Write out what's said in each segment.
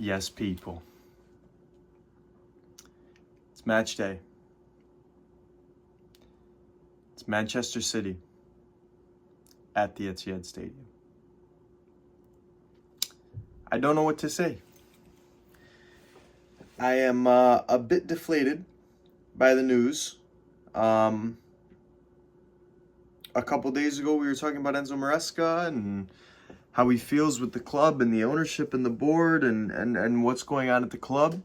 Yes, people. It's match day. It's Manchester City at the Etihad Stadium. I don't know what to say. I am a bit deflated by the news. A couple days ago, we were talking about Enzo Maresca and how he feels with the club and the ownership and the board and what's going on at the club.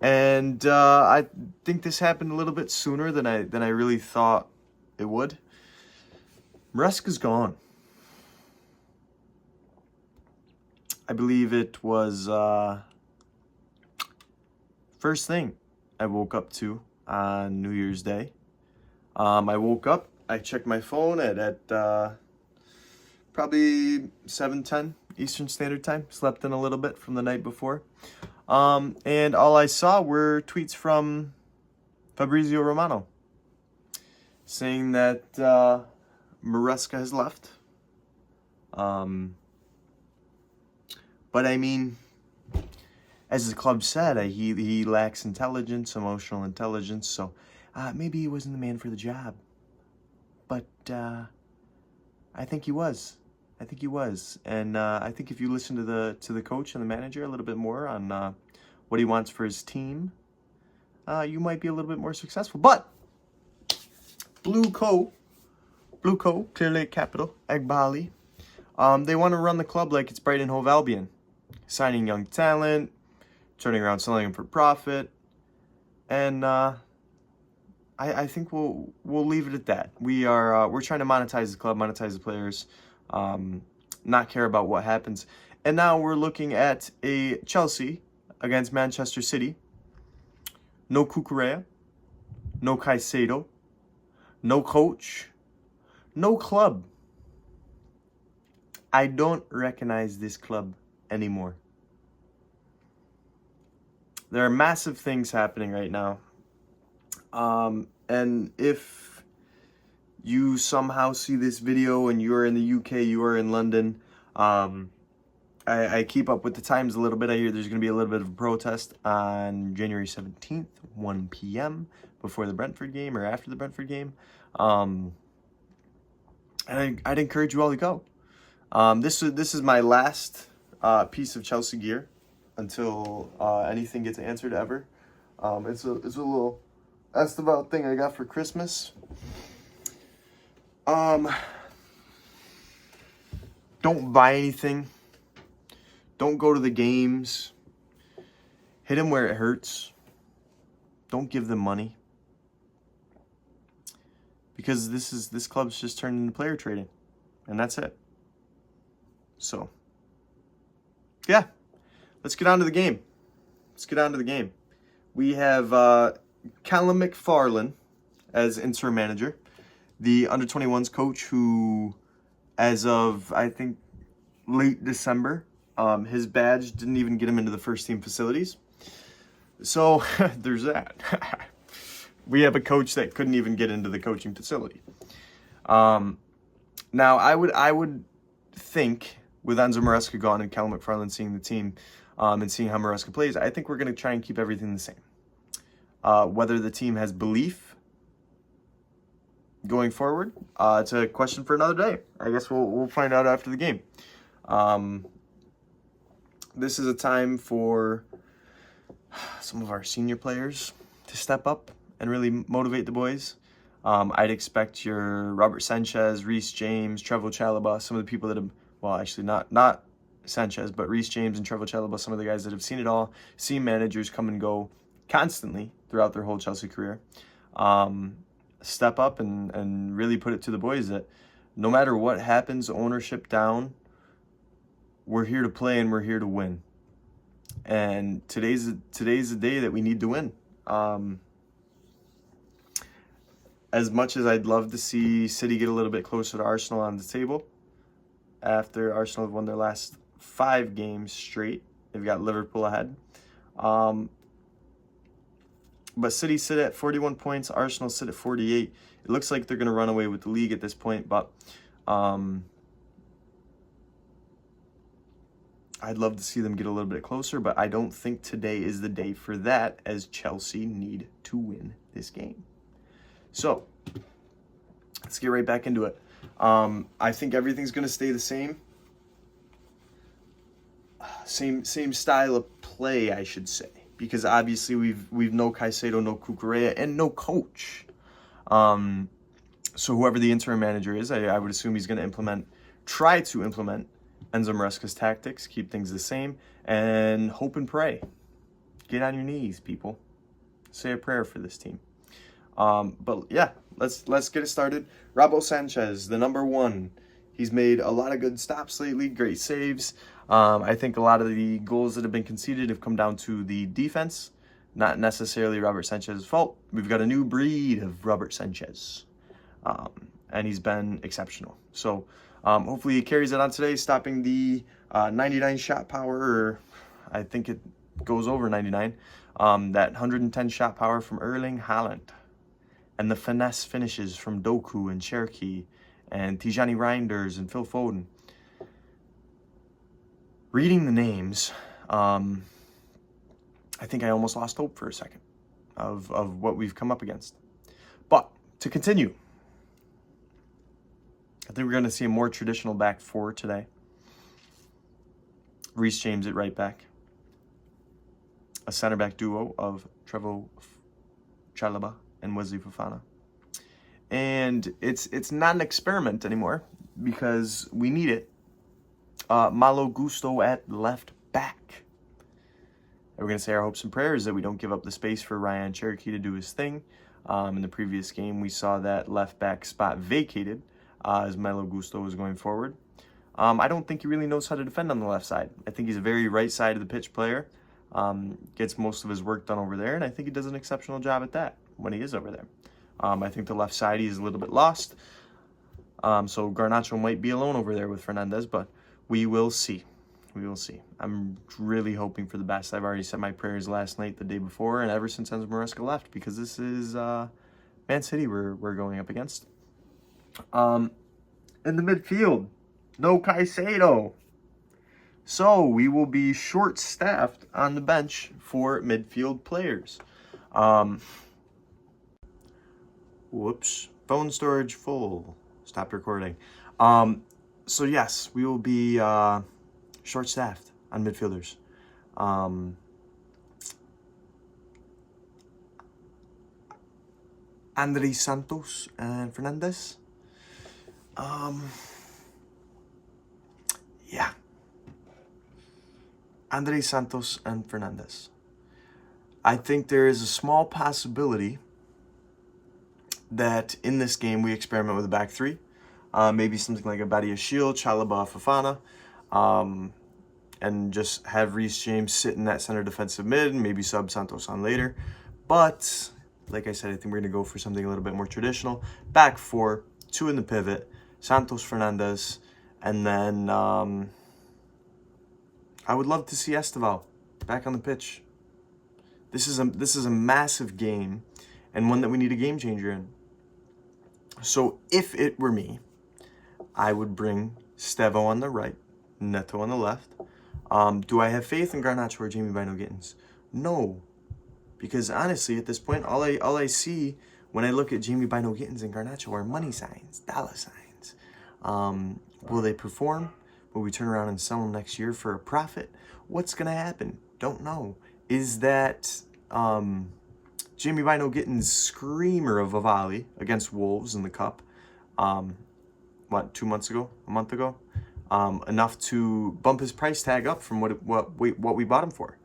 And I think this happened a little bit sooner than I really thought it would. Maresca's gone. I believe it was first thing I woke up to on New Year's Day. I woke up, I checked my phone at probably 7:10 Eastern Standard Time. Slept in a little bit from the night before. And all I saw were tweets from Fabrizio Romano saying that Maresca has left. But I mean, as the club said, he lacks intelligence, emotional intelligence, so maybe he wasn't the man for the job. But I think he was. And I think if you listen to the coach and the manager a little bit more on what he wants for his team, you might be a little bit more successful. But Blue Co, Clear Lake Capital, Egbali, they want to run the club like it's Brighton Hove Albion, signing young talent, turning around, selling them for profit, and I think we'll leave it at that. We're trying to monetize the club, monetize the players, not care about what happens. And now we're looking at a Chelsea against Manchester City. No cucurella, no Caicedo, no coach, no club. I don't recognize this club anymore. There are massive things happening right now. And if you somehow see this video and you are in the UK, you are in London, I keep up with the times a little bit. I hear there's going to be a little bit of a protest on January 17th, 1 p.m. before the Brentford game or after the Brentford game. And I'd encourage you all to go. This is my last piece of Chelsea gear until anything gets answered ever. It's a little asked about thing I got for Christmas. Don't buy anything. Don't go to the games. Hit them where it hurts. Don't give them money. Because this club's just turned into player trading. And that's it. So, yeah. Let's get on to the game. We have Callum McFarlane as interim manager, the under-21s coach who, as of, I think, late December, his badge didn't even get him into the first team facilities. So, there's that. We have a coach that couldn't even get into the coaching facility. Now, I would think, with Enzo Maresca gone and Callum McFarlane seeing the team and seeing how Maresca plays, I think we're going to try and keep everything the same. Whether the team has belief going forward, it's a question for another day. I guess we'll find out after the game. This is a time for some of our senior players to step up and really motivate the boys. I'd expect your Robert Sanchez, Reece James, Trevoh Chalobah, some of the people that have, well, actually not Sanchez, but Reece James and Trevoh Chalobah, some of the guys that have seen it all, seen managers come and go constantly throughout their whole Chelsea career. Step up and really put it to the boys that no matter what happens, ownership down, we're here to play and we're here to win. And today's the day that we need to win. As much as I'd love to see City get a little bit closer to Arsenal on the table, after Arsenal have won their last 5 games straight, they've got Liverpool ahead. But City sit at 41 points, Arsenal sit at 48. It looks like they're going to run away with the league at this point, but I'd love to see them get a little bit closer, but I don't think today is the day for that, as Chelsea need to win this game. So, let's get right back into it. I think everything's going to stay the same. Same style of play, I should say, because obviously we've no Caicedo, no cucurella, and no coach. So whoever the interim manager is, I would assume he's going to try to implement Enzo Maresca's tactics, keep things the same, and hope and pray. Get on your knees, people. Say a prayer for this team. But yeah, let's get it started. Rabo Sanchez, the number 1. He's made a lot of good stops lately, great saves. I think a lot of the goals that have been conceded have come down to the defense, not necessarily Robert Sanchez's fault. We've got a new breed of Robert Sanchez, and he's been exceptional. So hopefully he carries it on today, stopping the 99 shot power, or I think it goes over 99, that 110 shot power from Erling Haaland, and the finesse finishes from Doku and Cherki and Tijani Reinders and Phil Foden. Reading the names, I think I almost lost hope for a second of what we've come up against. But to continue, I think we're going to see a more traditional back 4 today. Reece James at right back. A center back duo of Trevoh Chalobah and Wesley Fofana. And it's not an experiment anymore because we need it. Malo Gusto at left back. And we're going to say our hopes and prayers that we don't give up the space for Ryan Cherokee to do his thing. In the previous game, we saw that left back spot vacated as Malo Gusto was going forward. I don't think he really knows how to defend on the left side. I think he's a very right side of the pitch player. Gets most of his work done over there, and I think he does an exceptional job at that when he is over there. I think the left side, he's a little bit lost. So Garnacho might be alone over there with Fernandez, but we will see. We will see. I'm really hoping for the best. I've already said my prayers last night, the day before, and ever since Enzo Maresca left, because this is Man City we're going up against. In the midfield, no Caicedo. So we will be short-staffed on the bench for midfield players. Whoops. Phone storage full. Stopped recording. So yes, we will be short-staffed on midfielders. Andres Santos and Fernandez. Yeah. Andres Santos and Fernandez. I think there is a small possibility that in this game we experiment with a back 3. Maybe something like a Badia Shield, Chalobah, Fofana, and just have Reece James sit in that center defensive mid, and maybe sub Santos on later. But, like I said, I think we're going to go for something a little bit more traditional. Back 4, 2 in the pivot, Santos, Fernandez, and then I would love to see Esteval back on the pitch. This is a massive game, and one that we need a game changer in. So if it were me, I would bring Stevo on the right, Neto on the left. Do I have faith in Garnacho or Jamie Bino Gittins? No, because honestly, at this point, all I see when I look at Jamie Bino Gittins and Garnacho are money signs, dollar signs. Will they perform? Will we turn around and sell them next year for a profit? What's gonna happen? Don't know. Is that Jamie Bino Gittins' screamer of a volley against Wolves in the Cup? 2 months ago, a month ago, enough to bump his price tag up from what we bought him for,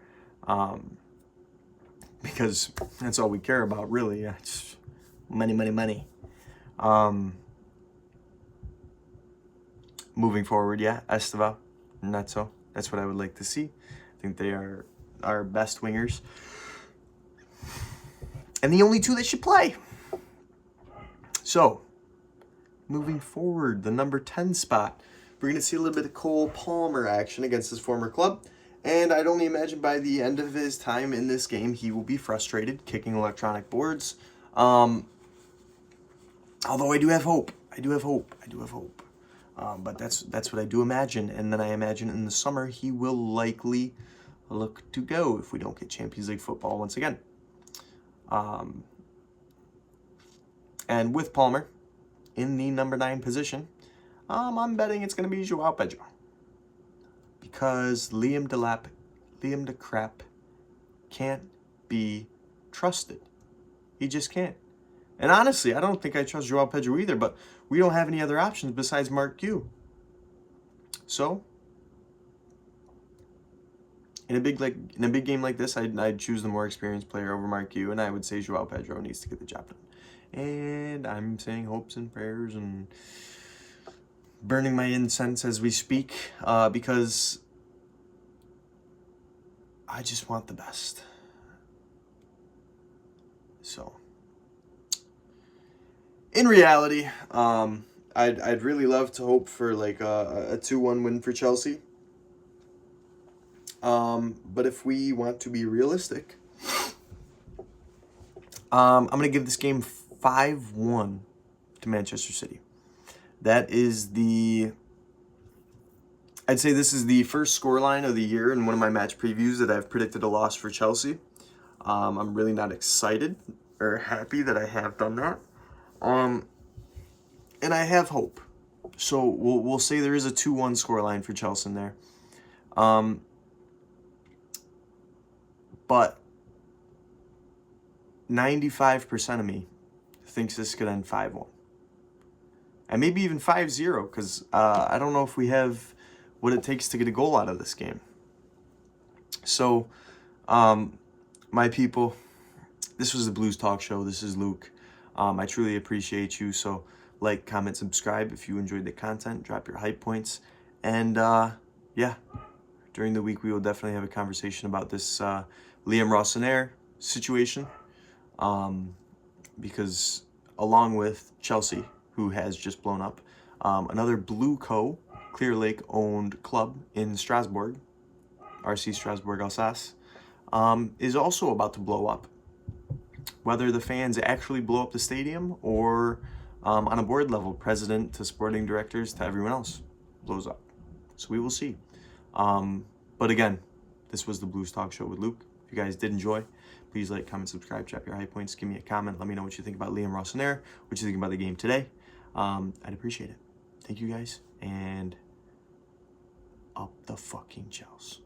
because that's all we care about, really. It's money. Moving forward, yeah, Esteval, Neto. That's what I would like to see. I think they are our best wingers, and the only 2 that should play. So, moving forward, the number 10 spot, we're going to see a little bit of Cole Palmer action against his former club. And I'd only imagine by the end of his time in this game, he will be frustrated, kicking electronic boards. Although I do have hope. But that's what I do imagine. And then I imagine in the summer he will likely look to go if we don't get Champions League football once again. And with Palmer in the number 9 position, I'm betting it's going to be Joao Pedro. Because Liam de Crap can't be trusted. He just can't. And honestly, I don't think I trust Joao Pedro either, but we don't have any other options besides Mark Q. So, in a big game like this, I'd choose the more experienced player over Mark Q, and I would say Joao Pedro needs to get the job done. And I'm saying hopes and prayers and burning my incense as we speak, because I just want the best. So, in reality, I'd really love to hope for like a 2-1 win for Chelsea. But if we want to be realistic, I'm going to give this game 5-1 to Manchester City. That is I'd say this is the first scoreline of the year in one of my match previews that I've predicted a loss for Chelsea. I'm really not excited or happy that I have done that. And I have hope. So we'll say there is a 2-1 scoreline for Chelsea in there. But 95% of me thinks this could end 5-1. And maybe even 5-0, because I don't know if we have what it takes to get a goal out of this game. So, my people, this was the Blues Talk Show. This is Luke. I truly appreciate you. So, like, comment, subscribe if you enjoyed the content. Drop your hype points. And, yeah, during the week we will definitely have a conversation about this Liam Rossonere situation. Because along with Chelsea, who has just blown up, another Blue Co. Clear Lake owned club in Strasbourg, RC Strasbourg Alsace, is also about to blow up. Whether the fans actually blow up the stadium or on a board level, president to sporting directors to everyone else blows up. So we will see. But again, this was the Blues Talk Show with Luke. If you guys did enjoy, please like, comment, subscribe, drop your high points, give me a comment, let me know what you think about Liam Rossonere, what you think about the game today. I'd appreciate it. Thank you guys, and up the fucking Chels.